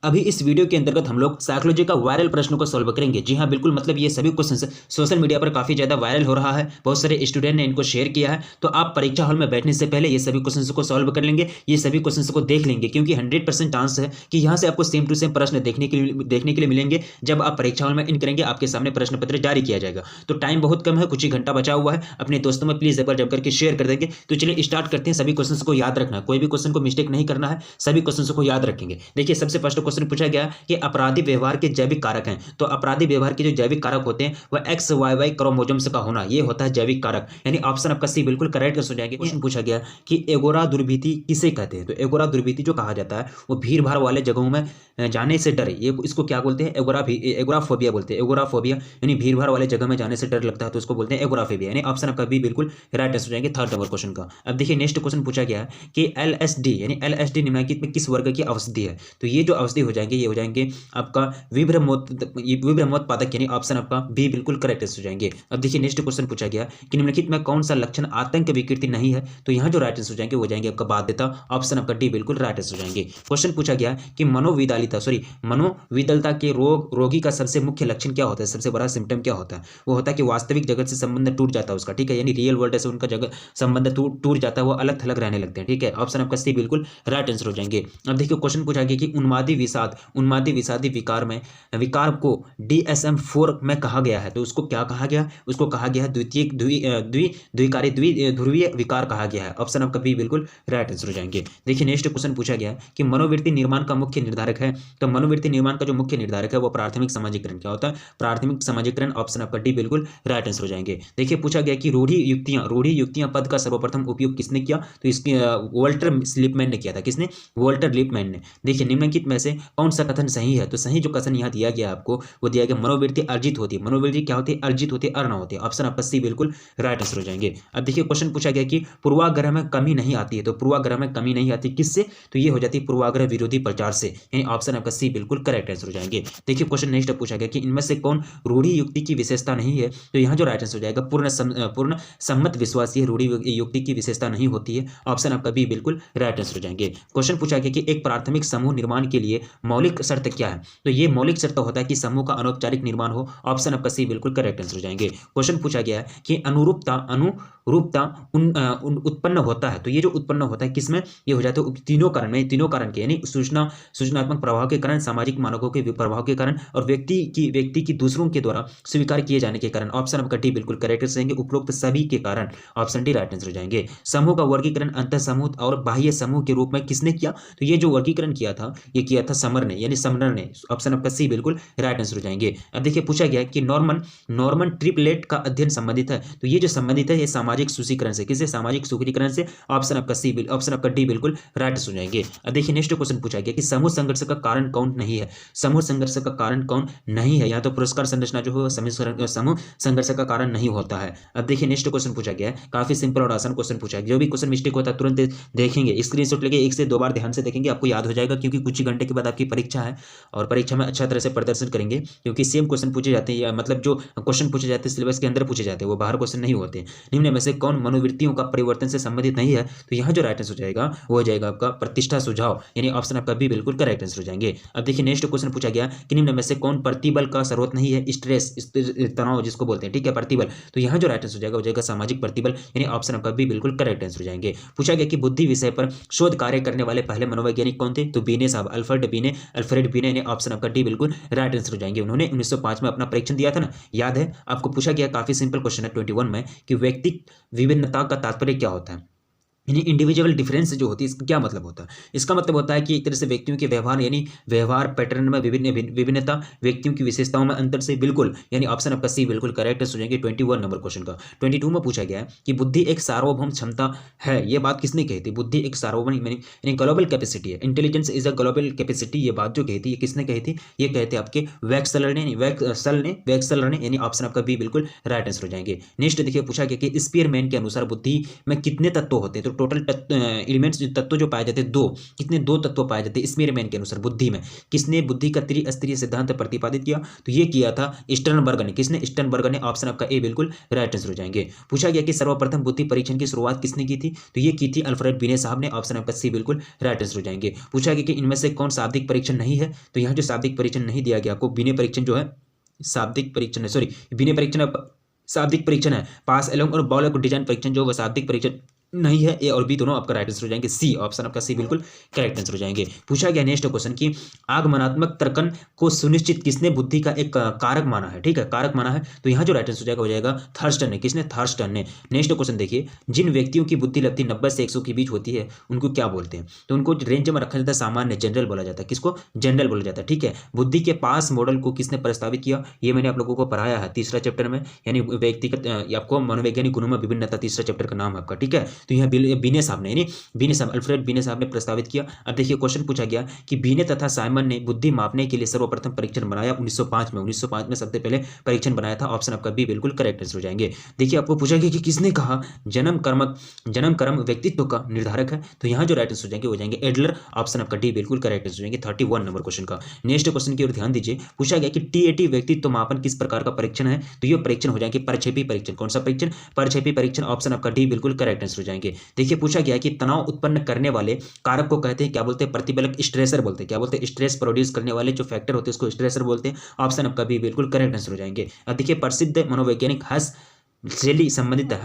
अभी इस वीडियो के अंतर्गत हम लोग साइकोलॉजी का वायरल प्रश्नों को सॉल्व करेंगे। जी हाँ, बिल्कुल, मतलब ये सभी क्वेश्चन सोशल मीडिया पर काफी ज्यादा वायरल हो रहा है, बहुत सारे स्टूडेंट ने इनको शेयर किया है। तो आप परीक्षा हॉल में बैठने से पहले ये सभी क्वेश्चन को सॉल्व कर लेंगे, ये सभी क्वेश्चन को देख लेंगे, क्योंकि 100% चांस है कि यहाँ से आपको सेम टू सेम प्रश्न देखने के लिए मिलेंगे। जब आप परीक्षा हॉल में इन करेंगे, आपके सामने प्रश्न पत्र जारी किया जाएगा। तो टाइम बहुत कम है, कुछ ही घंटा बचा हुआ है, अपने दोस्तों में प्लीज एक बार जम करके शेयर कर देंगे। तो चलिए स्टार्ट करते हैं। सभी क्वेश्चन को याद रखना, कोई भी क्वेश्चन को मिस्टेक नहीं करना है, सभी क्वेश्चन को याद रखेंगे। देखिए, सबसे फर्स्ट क्वेश्चन पूछा गया कि अपराधी व्यवहार के जैविक कारक हैं। तो अपराधी व्यवहार के जो जैविक कारक होते हैं वह XYY क्रोमोसोम्स का होना, ये होता है जैविक कारक, यानी ऑप्शन आपका सी बिल्कुल करेक्ट हो जाएंगे। क्वेश्चन पूछा गया कि एगोरा दुर्भीति किसे कहते हैं। तो एगोरा दुर्भीति जो कहा जाता है वो भीड़ भाड़ वाले जगहों में जाने से डर, ये इसको क्या बोलते हैं, एगोराफोबिया बोलते हैं। एगोराफोबिया यानी भीड़ भाड़ वाले जगह में जाने से डर लगता है, तो उसको बोलते हैं एगोराफोबिया, यानी ऑप्शन आपका बी बिल्कुल राइट आंसर हो जाएंगे थर्ड नंबर क्वेश्चन का। अब देखिए नेक्स्ट क्वेश्चन पूछा गया कि LSD यानी LSD निम्नलिखित में किस वर्ग की औषधि है। तो ये जो औषधि हो जाएंगे, ये हो जाएंगे आपका विभ्रमोत्पादक, यानी ऑप्शन आपका बी बिल्कुल करेक्ट हो जाएंगे। अब देखिए नेक्स्ट क्वेश्चन पूछा गया कि निम्नलिखित में कौन सा लक्षण आतंक विकृति नहीं है। तो यहाँ जो राइट आंसर हो जाएंगे वो जाएंगे आपका बाध्यता, ऑप्शन आपका डी बिल्कुल राइट आंसर हो जाएंगे। क्वेश्चन पूछा गया कि मनोविदलता के रोगी का सबसे मुख्य लक्षण क्या होता है, सबसे बड़ा सिम्टम क्या होता है। वो होता है कि वास्तविक जगत से संबंध टूट जाता है उसका, ठीक है, यानी रियल वर्ल्ड से उनका जगत संबंध टूट जाता है, वो अलग थलग रहने लगते हैं, ठीक है, ऑप्शन आपका सी बिल्कुल राइट आंसर हो जाएंगे। अब देखिए क्वेश्चन पूछा गया कि उन्मादी विषादी विकार को DSM-4 में कहा गया है। तो उसको क्या कहा गया, उसको कहा गया है द्विकारी ध्रुवीय विकार कहा गया है, ऑप्शन आपका बी बिल्कुल राइट आंसर हो जाएंगे। देखिए नेक्स्ट क्वेश्चन पूछा गया कि मनोवृत्ति निर्माण का मुख्य निर्धारक है। तो मनोवृत्ति निर्माण का जो मुख्य निर्धारक है वो प्राथमिक समाजीकरण क्या होता है, प्राथमिक समाजीकरण, ऑप्शन आपका डी बिल्कुल राइट आंसर हो जाएंगे। देखिए पूछा गया कि रूढ़ि युक्तियां पद का सर्वप्रथम उपयोग किसने किया। तो इसके वोल्टर लिपमैन ने किया था। किसने, वोल्टर लिपमैन ने। देखिए निम्नलिखित में से कौन सा कथन सही है। तो सही जो कथन यहाँ दिया गया आपको वो दिया गया मनोवृत्ति अर्जित होती है। मनोवृत्ति क्या होती है, अर्जित होती है, अर्न होती है, ऑप्शन आपका सी बिल्कुल राइट आंसर हो जाएंगे। अब देखिए क्वेश्चन पूछा गया कि पूर्वाग्रह में कमी नहीं आती है। तो पूर्वाग्रह में कमी नहीं आती किससे, तो ये हो जाती है पूर्वाग्रह विरोधी प्रचार से, यानी ऑप्शन आपका सी बिल्कुल करेक्ट आंसर हो जाएंगे। देखिए क्वेश्चन नेक्स्ट पूछा गया कि इनमें से कौन रूढ़ि युक्ति की विशेषता नहीं है। तो यहाँ जो राइट आंसर हो जाएगा पूर्ण सम्मत विश्वासी रूढ़ि युक्ति की विशेषता नहीं होती है, ऑप्शन आपका बी बिल्कुल राइट आंसर हो जाएंगे। क्वेश्चन पूछा गया कि एक प्राथमिक समूह निर्माण के लिए मौलिक शर्त क्या है। तो ये मौलिक शर्त होता है कि समूह का अनौपचारिक निर्माण हो, ऑप्शन आपका सी बिल्कुल करेक्ट आंसर हो जाएंगे। क्वेश्चन पूछा गया है कि अनुरूपता उत्पन्न होता है। तो ये जो उत्पन्न होता है किसमें, ये हो जाता है तीनों कारण के, यानी सूचनात्मक प्रभाव के कारण, सामाजिक मानकों के प्रभाव के कारण और व्यक्ति की दूसरों के द्वारा स्वीकार किए जाने के कारण, ऑप्शन आपका डी बिल्कुल करेक्ट हो जाएंगे। उपरोक्त सभी के कारण, ऑप्शन डी राइट आंसर हो जाएंगे। समूह का वर्गीकरण अंतः समूह और बाह्य समूह के रूप में किसने किया। तो ये जो वर्गीकरण किया था ये किया था समर ने, यानी समनर ने, ऑप्शन आपका सी बिल्कुल राइट आंसर हो जाएंगे। अब देखिए पूछा गया कि नॉर्मन ट्रिपलेट का अध्ययन संबंधित है। तो ये जो संबंधित है ये सामाजिक सूचीकरण से, किससे, सामाजिक सूचीकरण से, ऑप्शन आपका सी ऑप्शन आपका डी बिल्कुल राइट हो जाएंगे। अब देखिए नेक्स्ट क्वेश्चन पूछा गया कि समूह संघर्ष का कारण कौन नहीं है। समूह संघर्ष का कारण कौन नहीं है, या तो पुरस्कार संरचना जो है समूह संघर्ष का कारण नहीं होता है। अब देखिए नेक्स्ट क्वेश्चन पूछा गया है, काफी सिंपल और आसान क्वेश्चन पूछा है। जो भी क्वेश्चन मिस्टेक होता है तुरंत देखेंगे, स्क्रीनशॉट लेके 1 से 2 बार ध्यान से देखेंगे, आपको याद हो जाएगा, क्योंकि कुछ ही घंटे के बाद आपकी परीक्षा है और परीक्षा में अच्छा तरह से प्रदर्शन करेंगे, क्योंकि सेम क्वेश्चन पूछे जाते हैं, मतलब जो क्वेश्चन पूछे जाते हैं सिलेबस के अंदर पूछे जाते हैं, वो बाहर क्वेश्चन नहीं होते। निम्न में से कौन मनोवृत्तियों का परिवर्तन से संबंधित नहीं है। तो यहाँ जो राइट आंसर हो जाएगा वो हो जाएगा आपका प्रतिष्ठा सुझाव, यानी ऑप्शन आपका बी बिल्कुल करेक्ट आंसर हो जाएंगे। अब देखिए नेक्स्ट क्वेश्चन पूछा गया कि निम्न में से कौन प्रतिबल का स्रोत नहीं है, स्ट्रेस तनाव जिसको बोलते हैं, ठीक है, प्रतिबल। तो यहाँ जो राइट आंसर हो जाएगा वो जाएगा सामाजिक प्रतिबल, यानी ऑप्शन आपका बी बिल्कुल करेक्ट आंसर हो जाएंगे। पूछा गया कि बुद्धि विषय पर शोध कार्य करने वाले पहले मनोवैज्ञानिक कौन थे। तो बीने साहब, अल्फ्रेड बीने, यानी ऑप्शन आपका डी बिल्कुल राइट आंसर हो जाएंगे। उन्होंने 1905 में अपना परीक्षण दिया था ना, याद है आपको। पूछा गया काफी सिंपल क्वेश्चन है 21 में कि व्यक्ति विभिन्नता का तात्पर्य क्या होता है, यानी इंडिविजुअल डिफरेंस जो होती है इसका क्या मतलब होता है। इसका मतलब होता है कि एक तरह से व्यक्तियों के व्यवहार, यानी व्यवहार पैटर्न में विभिन्नता, व्यक्तियों की विशेषताओं में अंतर से, बिल्कुल, यानी ऑप्शन आपका सी बिल्कुल करेक्ट हो जाएंगे 21 नंबर क्वेश्चन का। 22 में पूछा गया है कि बुद्धि एक सार्वभौम क्षमता है। ये बात किसने कही थी, बुद्धि एक सार्वभौम यानी ग्लोबल कैपेसिटी है, intelligence is a global capacity, ये बात जो कही थी ये किसने कही थी, ये कहते आपके वैक्सलर ने, यानी ऑप्शन आपका बी बिल्कुल राइट आंसर हो जाएंगे। नेक्स्ट देखिए पूछा गया कि स्पीयरमैन के अनुसार बुद्धि में कितने तत्व होते हैं। तो टोटल एलिमेंट्स तत्व जो पाए जाते हैं दो, कितने दो तत्व पाए जाते हैं स्मीरमैन के अनुसार बुद्धि में। किसने बुद्धि का त्रिस्तरीय सिद्धांत प्रतिपादित किया? तो ये किया था स्टर्नबर्ग ने। किसने? स्टर्नबर्ग ने। ऑप्शन आपका ए बिल्कुल राइट आंसर हो जाएंगे। पूछा गया कि सर्वप्रथम बुद्धि परीक्षण की शुरुआत किसने की थी? तो ये की थी अल्फ्रेड बिने साहब ने। ऑप्शन आपका सी बिल्कुल राइट आंसर हो जाएंगे। पूछा गया कि इनमें से कौन शाब्दिक परीक्षण नहीं है? तो यहाँ जो शाब्दिक परीक्षण नहीं दिया गया आपको, बिने परीक्षण जो है शाब्दिक परीक्षण है, सॉरी बिने परीक्षण शाब्दिक परीक्षण है। पास एलोंग और बॉल डिजाइन परीक्षण जो शाब्दिक परीक्षण नहीं है। ए और बी दोनों आपका राइट आंसर हो जाएंगे। सी ऑप्शन आपका सी बिल्कुल करेक्ट आंसर हो जाएंगे। पूछा गया नेक्स्ट क्वेश्चन की आगमनात्मक तर्कन को सुनिश्चित किसने बुद्धि का एक कारक माना है? ठीक है, कारक माना है। तो यहाँ जो राइट आंसर हो जाएगा थर्स्टन ने। किसने? थर्स्टन ने। नेक्स्ट क्वेश्चन देखिए, जिन व्यक्तियों की बुद्धि लगती 90 से 100 के बीच होती है उनको क्या बोलते हैं? तो उनको रेंज में रखा जाता है सामान्य, जनरल बोला जाता है। किसको? जनरल बोला जाता है। ठीक है, बुद्धि के पास मॉडल को किसने प्रस्तावित किया? ये मैंने आप लोगों को पढ़ाया है तीसरा चैप्टर में, यानी व्यक्तिगत आपको मनोवैज्ञानिक गुणों में विभिन्नता, तीसरा चैप्टर का नाम है आपका। ठीक है, तो यहाँ बिने साहब ने, यानी बिने साहब, अल्फ्रेड बिने साहब ने प्रस्तावित किया। अब देखिए क्वेश्चन पूछा गया कि बिने तथा साइमन ने बुद्धि मापने के लिए सर्वप्रथम परीक्षण बनाया 1905 में। 1905 में सबसे पहले परीक्षण बनाया था। ऑप्शन आपका बी बिल्कुल करेक्ट आंसर हो जाएंगे। देखिए आपको पूछा गया कि किसने कहा जन्म कर्म व्यक्तित्व का निर्धारक है? तो यहाँ जो राइट आंसर हो जाएंगे हो जाएंगे एडलर। ऑप्शन आपका डी बिल्कुल करेक्ट आंसर हो जाएंगे 31 नंबर क्वेश्चन का। नेक्स्ट क्वेश्चन की ओर ध्यान दीजिए। पूछा गया कि टीएटी व्यक्तित्व मापन किस प्रकार का परीक्षण है? तो ये परीक्षण हो जाएंगे परछेपी परीक्षण। कौन सा परीक्षण? परछेपी परीक्षण। ऑप्शन आपका डी बिल्कुल करेक्ट आंसर हो जाएंगे। देखिए पूछा गया कि तनाव उत्पन्न करने वाले कारक को कहते हैं क्या बोलते हैं? प्रतिबलक स्ट्रेसर बोलते हैं। क्या बोलते हैं? स्ट्रेस प्रोड्यूस करने वाले जो फैक्टर होते हैं उसको स्ट्रेसर बोलते हैं। ऑप्शन आपका बी बिल्कुल करेक्ट आंसर हो जाएंगे। अब देखिए प्रसिद्ध मनोवैज्ञानिक हस शैली संबंधित है,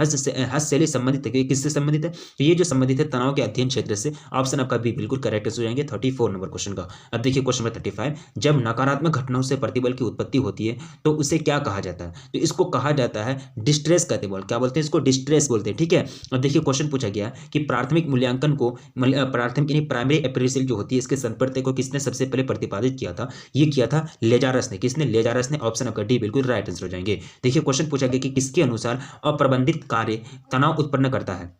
हस शैली संबंधित है, किससे संबंधित है? तो ये जो संबंधित है तनाव के अध्ययन क्षेत्र से। ऑप्शन आपका बी बिल्कुल करेक्ट हो जाएंगे 34 नंबर क्वेश्चन का। अब देखिए क्वेश्चन नंबर 35, जब नकारात्मक घटनाओं से प्रतिबल की उत्पत्ति होती है तो उसे क्या कहा जाता है? तो इसको कहा जाता है डिस्ट्रेस कहते हैं। क्या बोलते हैं इसको? डिस्ट्रेस बोलते हैं। ठीक है, अब देखिए क्वेश्चन पूछा गया कि प्राथमिक मूल्यांकन को, प्राथमिक यानी प्राइमरी अप्रेजल जो होती है इसके संपर्क को किसने सबसे पहले प्रतिपादित किया था? ये किया था लेजारस ने। किसने? लेजारस ने। ऑप्शन आपका डी बिल्कुल राइट आंसर हो जाएंगे। देखिए क्वेश्चन पूछा गया कि किसके अनुसार अप्रबंधित कार्य तनाव उत्पन्न करता है?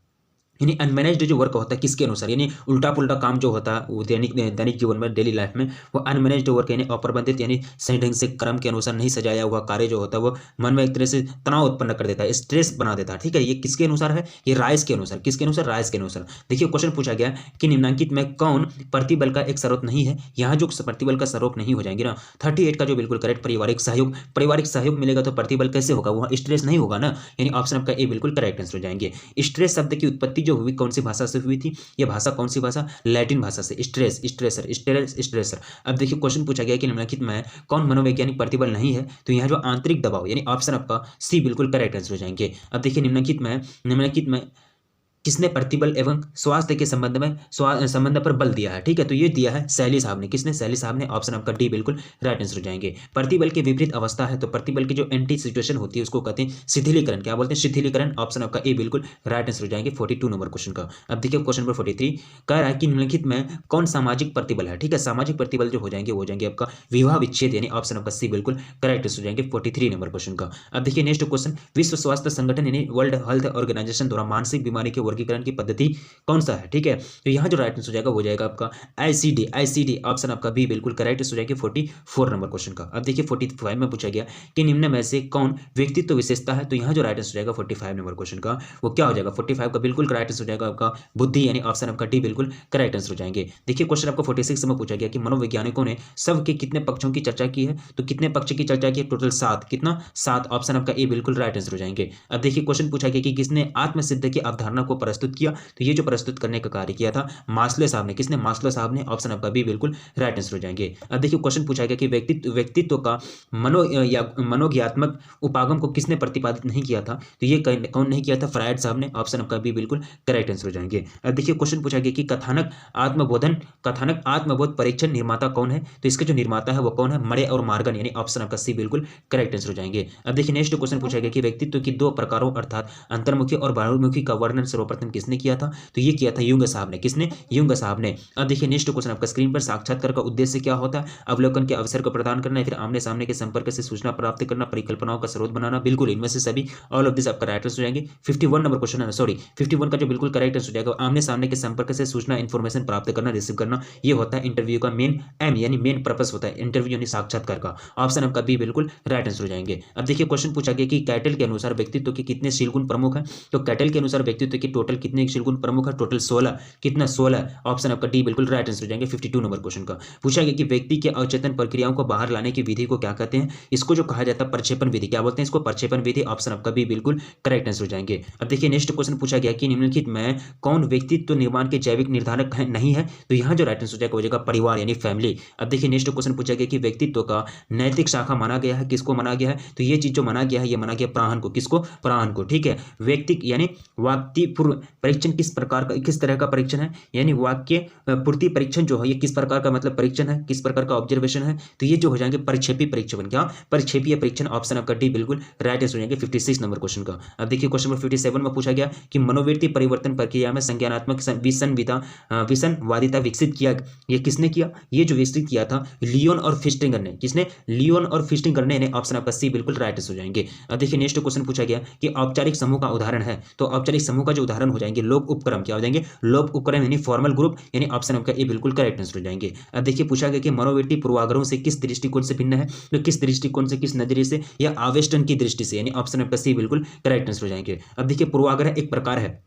यानी अनमैनेज्ड जो वर्क होता है किसके अनुसार, यानी उल्टा पुल्टा काम जो होता है वो दैनिक जीवन में, डेली लाइफ में, वो अनमैनेज्ड वर्क यानी अप्रबंधित, यानी सही ढंग से क्रम के अनुसार नहीं सजाया हुआ कार्य जो होता है वो मन में एक तरह से तनाव उत्पन्न कर देता है, स्ट्रेस बना देता है। ठीक है, ये किसके अनुसार है? ये राइस के अनुसार। किसके अनुसार? राइस के अनुसार। देखिए क्वेश्चन पूछा गया कि निम्नलिखित में कौन प्रतिबल का एक स्रोत नहीं है? यहाँ जो प्रतिबल का स्रोत नहीं हो जाएंगे ना 38 का जो बिल्कुल करेक्ट, पारिवारिक सहयोग। पारिवारिक सहयोग मिलेगा तो प्रतिबल कैसे होगा? वहाँ स्ट्रेस नहीं होगा ना, यानी ऑप्शन आपका ए बिल्कुल करेक्ट आंसर हो जाएंगे। स्ट्रेस शब्द की उत्पत्ति जो हुई कौन सी भाषा से हुई थी? ये भाषा कौन सी भाषा? लैटिन भाषा से। Stress, stressor, stressor. अब देखिए क्वेश्चन पूछा गया कि निम्नलिखित में कौन मनोवैज्ञानिक प्रतिबल नहीं है? तो यहाँ जो आंतरिक दबाव, यानी ऑप्शन आपका सी बिल्कुल करेक्ट आंसर हो जाएंगे। अब देखिए निम्नलिखित में किसने प्रतिबल एवं स्वास्थ्य के संबंध पर बल दिया है? ठीक है, तो ये दिया है शैली साहब ने। किसने? शैली साहब ने। ऑप्शन आपका डी बिल्कुल राइट आंसर हो जाएंगे। प्रतिबल के विपरीत अवस्था है तो प्रतिबल की जो एंटी सिचुएशन होती है उसको कहते हैं शिथिलीकरण। क्या बोलते हैं? शिथिलीकरण। ऑप्शन आपका ए बिल्कुल राइट आंसर हो जाएंगे 42 नंबर क्वेश्चन का। अब देखिए क्वेश्चन नंबर 43 कह रहा है कि निम्नलिखित में कौन सामाजिक प्रतिबल है? ठीक है, सामाजिक प्रतिबल जो हो जाएंगे आपका विवाह विच्छेद, यानी ऑप्शन आपका सी बिल्कुल करेक्ट हो जाएंगे 43 नंबर क्वेश्चन का। अब देखिए नेक्स्ट क्वेश्चन, विश्व स्वास्थ्य संगठन यानी वर्ल्ड हेल्थ ऑर्गेनाइजेशन द्वारा मानसिक बीमारी के वर्गीकरण की पद्धति कौन सा है? ठीक है, तो यहाँ जो राइट आंसर हो जाएगा वो जाएगा आपका आईसीडी। ऑप्शन आपका बी बिल्कुल करेक्ट हो जाएगा 44 नंबर क्वेश्चन का। अब देखिए 45 में पूछा गया कि निम्न में से कौन व्यक्तित्व विशेषता है? तो यहाँ जो राइट आंसर हो जाएगा 45 नंबर क्वेश्चन का वो क्या हो जाएगा? 45 का बिल्कुल करेक्ट आंसर हो जाएगा आपका बुद्धि, यानी ऑप्शन आपका डी बिल्कुल करेक्ट आंसर हो जाएंगे। देखिए क्वेश्चन आपको 46 में पूछा गया कि मनोवैज्ञानिकों ने सब के कितने पक्षों की चर्चा की है? तो कितने पक्ष की चर्चा की? टोटल 7। कितना? 7। ऑप्शन आपका ए बिल्कुल राइट आंसर हो जाएंगे। अब देखिए क्वेश्चन पूछा गया कि किसने आत्मसिद्ध की अवधारणा को प्रस्तुत किया? तो ये जो प्रस्तुत करने का कार्य किया था मास्लो साहब ने। किसने? मास्लो साहब ने। ऑप्शन आपका बी बिल्कुल राइट आंसर हो जाएंगे। अब देखिए क्वेश्चन पूछा गया कि व्यक्तित्व का मनोज्ञात्मक उपागम को किसने प्रतिपादित नहीं किया था? तो ये कौन नहीं किया था? फ्रायड साहब ने। ऑप्शन आपका बी बिल्कुल करेक्ट आंसर हो जाएंगे। अब देखिए क्वेश्चन पूछा गया कि कथानक आत्मबोध परीक्षण निर्माता कौन है? तो इसके जो निर्माता है वो कौन है? मरे और मार्गन, यानी ऑप्शन आपका सी बिल्कुल करेक्ट आंसर हो जाएंगे। अब देखिए नेक्स्ट क्वेश्चन पूछा गया कि व्यक्तित्व की दो प्रकारों अर्थात अंतर्मुखी और बाह्यमुखी का वर्णन सर्वप्रथम किसने किया था? तो ये किया था युंग साहब ने। किसने? युंग साहब ने। अब देखिए नेक्स्ट क्वेश्चन आपका स्क्रीन पर, साक्षात्कार का उद्देश्य क्या होता है? अवलोकन के अवसर को प्रदान करना, फिर आमने सामने के संपर्क से सूचना प्राप्त करना, परिकल्पनाओं का स्रोत बनाना। बिल्कुल इनमें से सभी, ऑल ऑफ दिस आपका राइट आंसर हो जाएंगे। 51 नंबर क्वेश्चन है, सॉरी 51 का जो बिल्कुल करेक्ट आंसर हो जाएगा आमने सामने के संपर्क से सूचना इन्फॉर्मेशन प्राप्त करना, रिसीव करना। ये होता है इंटरव्यू का मेन एम, यानी मेन पर्पस होता है इंटरव्यू यानी साक्षात्कार का। ऑप्शन आपका बी बिल्कुल राइट आंसर हो जाएंगे। अब देखिए क्वेश्चन पूछा गया कि कैटल के अनुसार व्यक्तित्व के कितने शील गुण प्रमुख हैं? तो कैटल के अनुसार व्यक्तित्व के टोटल कितने शील गुण प्रमुख है? टोटल 16। कितना? 16। ऑप्शन आपका डी बिल्कुल राइट आंसर हो जाएंगे 52 नंबर क्वेश्चन का। पूछा गया कि व्यक्ति के अचेतन प्रक्रियाओं को बाहर लाने की विधि को क्या कहते हैं? इसको जो कहा जाता है प्रक्षेपण विधि। क्या बोलते हैं इसको? प्रक्षेपण विधि। ऑप्शन आपका बी बिल्कुल करेक्ट आंसर हो जाएंगे। अब देखिए नेक्स्ट क्वेश्चन पूछा गया कि निम्नलिखित में कौन व्यक्तित्व निर्माण के जैविक निर्धारक नहीं है? तो यहाँ जो राइट आंसर हो जाएगा हो जाएगा परिवार यानी फैमिली। अब देखिए नेक्स्ट क्वेश्चन पूछा गया कि व्यक्तित्व का नैतिक शाखा माना गया है, किसको माना गया है? तो ये चीज जो माना गया है ये माना गया प्राण को। किसको? प्राण को। ठीक है। व्यक्ति यानी वाक्य पूर्व परीक्षण किस प्रकार का, किस तरह का परीक्षण है? यानी वाक्य पूर्ति परीक्षण जो है ये किस प्रकार का मतलब परीक्षण है, किस प्रकार का ऑब्जर्वेशन है? तो ये जो हो जाएंगे परिक्षेपी परीक्षण। क्या? परिक्षेपीय परीक्षण। ऑप्शन आपका डी बिल्कुल राइट आंसर हो जाएंगे 56 नंबर क्वेश्चन का। अब देखिए क्वेश्चन नंबर 57 में पूछा गया कि मनोवृत्ति परिवर्तन प्रक्रिया में संज्ञानात्मक विसंवादिता विकसित किया, ये किसने किया? ये जो विकसित किया था लियोन और फिस्टिंगर ने। किसने? लियोन और फिस्टिंगर ने। ऑप्शन आपका सी बिल्कुल राइट आंसर हो जाएंगे। अब देखिए नेक्स्ट क्वेश्चन पूछा गया कि औपचारिक समूह का उदाहरण है, तो औपचारिक समूह का जो उदाहरण हो जाएंगे लोक उपक्रम। क्या हो जाएंगे? लोक उपक्रम यानी फॉर्मल ग्रुप, यानी ऑप्शन आपका ए बिल्कुल करेक्ट आंसर हो जाएंगे। अब देखिए पूछा गया कि मनोवृत्ति पूर्वाग्रहों से किस दृष्टिकोण से भिन्न है? तो किस दृष्टिकोण से, किस नजरिए से, या आवेष्टन की दृष्टि से, यानी ऑप्शन आपका सी बिल्कुल करेक्ट आंसर हो जाएंगे। अब देखिए पूर्वाग्रह एक प्रकार है,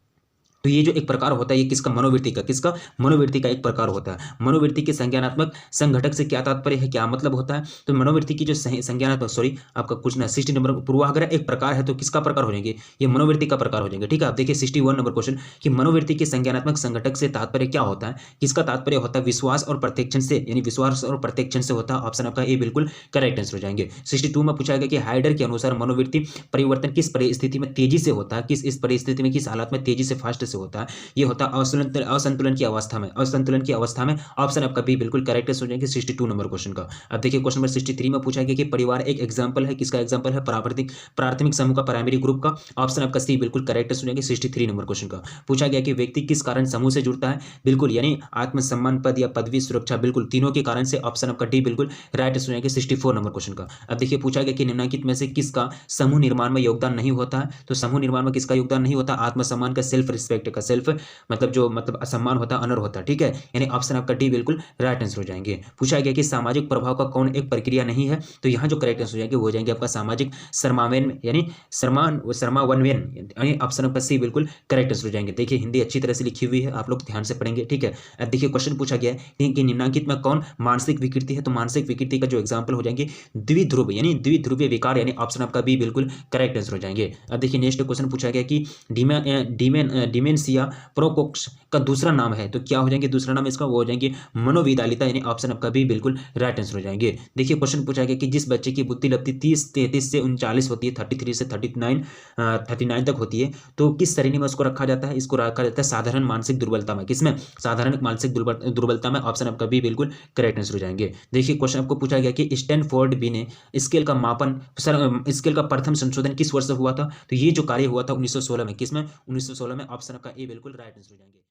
तो ये जो एक प्रकार होता है ये किसका? मनोवृत्ति का। किसका? मनोवृत्ति का एक प्रकार होता है। मनोवृत्ति के संज्ञानात्मक संघटक से क्या तात्पर्य है, क्या मतलब होता है? तो मनोवृत्ति की जो संज्ञानात्मक आपका कुछ ना 60 नंबर पूर्वाग्रह एक प्रकार है, तो किसका प्रकार हो जाएंगे? ये मनोवृत्ति का प्रकार हो जाएंगे। ठीक है। आप देखिए 61 नंबर क्वेश्चन कि मनोवृत्ति के संज्ञानात्मक संघटक से तात्पर्य क्या होता है? किसका तात्पर्य होता है? विश्वास और प्रत्यक्षण से, यानी विश्वास और प्रत्यक्षण से होता है। ऑप्शन आपका ए बिल्कुल करेक्ट आंसर हो जाएंगे। 62 में पूछा गया कि हाइडर के अनुसार मनोवृत्ति परिवर्तन किस परिस्थिति में तेजी से होता है? किस इस परिस्थिति में, किस हालत में तेजी से फास्ट से होता है? ये होता है असंतुलन की अवस्था में। असंतुलन की अवस्था में। ऑप्शन आपका बी बिल्कुल करेक्ट हो जाएंगे 62 नंबर क्वेश्चन का। अब देखिए क्वेश्चन नंबर 63 में पूछा गया कि परिवार एक एग्जांपल है, किसका एग्जांपल है? प्राथमिक समूह का, प्राइमरी ग्रुप का। ऑप्शन आपका सी बिल्कुल करेक्ट हो जाएंगे 63 नंबर क्वेश्चन का। पूछा गया कि व्यक्ति किस कारण समूह से जुड़ता है? बिल्कुल यानी आत्मसम्मान, पद या पदवी, सुरक्षा, बिल्कुल तीनों के कारण से। ऑप्शन आपका डी बिल्कुल राइट हो जाएंगे 64 नंबर क्वेश्चन का। अब देखिए पूछा गया कि निम्नलिखित में से किसका समूह निर्माण में योगदान नहीं होता है? तो समूह निर्माण में किसका योगदान नहीं होता? आत्मसम्मान का, सेल्फ रिस्पेक्ट का। सेल्फ मतलब जो मतलब असम्मान होता है, अनर होता है। ठीक है। यानी ऑप्शन आपका डी बिल्कुल राइट आंसर हो जाएंगे। पूछा गया कि सामाजिक प्रभाव का कौन एक प्रक्रिया नहीं है? तो यहाँ जो करेक्ट आंसर हो जाएंगे वो हो जाएंगे आपका सामाजिक सरमावेन, यानी सरमावनवेन, यानी ऑप्शन आपका सी बिल्कुल करेक्ट आंसर हो जाएंगे। देखिए हिंदी अच्छी तरह से लिखी हुई है, आप लोग ध्यान से पढ़ेंगे। ठीक है। अब देखिए क्वेश्चन पूछा गया है कि निम्नलिखित में कौन मानसिक विकृति है? तो मानसिक विकृति का जो एग्जाम्पल हो जाएंगे द्विध्रुव, यानी द्विध्रुवीय विकार, यानी ऑप्शन आपका बी बिल्कुल करेक्ट आंसर हो जाएंगे। अब देखिए नेक्स्ट क्वेश्चन पूछा गया कि डिमेंशिया प्रोकोक्स का दूसरा नाम है, तो क्या हो जाएंगे? दूसरा नाम इसका वो हो जाएंगे मनोविदालिता, यानी ऑप्शन आपका भी बिल्कुल राइट आंसर हो जाएंगे। देखिए क्वेश्चन पूछा गया कि जिस बच्चे की बुद्धि लब्धि 33 से 39 होती है, 33 से 39 तक होती है, तो किस श्रेणी में उसको रखा जाता है? इसको रखा जाता है साधारण मानसिक दुर्बलता में। किसमें? साधारण मानसिक दुर्बलता में। ऑप्शन आपका बी बिल्कुल करेक्ट आंसर हो जाएंगे। देखिए क्वेश्चन आपको पूछा गया कि स्टैनफोर्ड बी ने स्केल का मापन, स्केल का प्रथम संशोधन किस वर्ष हुआ था? तो ये जो कार्य हुआ था 1916 में। किसमें? 1916 में। ऑप्शन आपका ए बिल्कुल राइट आंसर हो जाएंगे।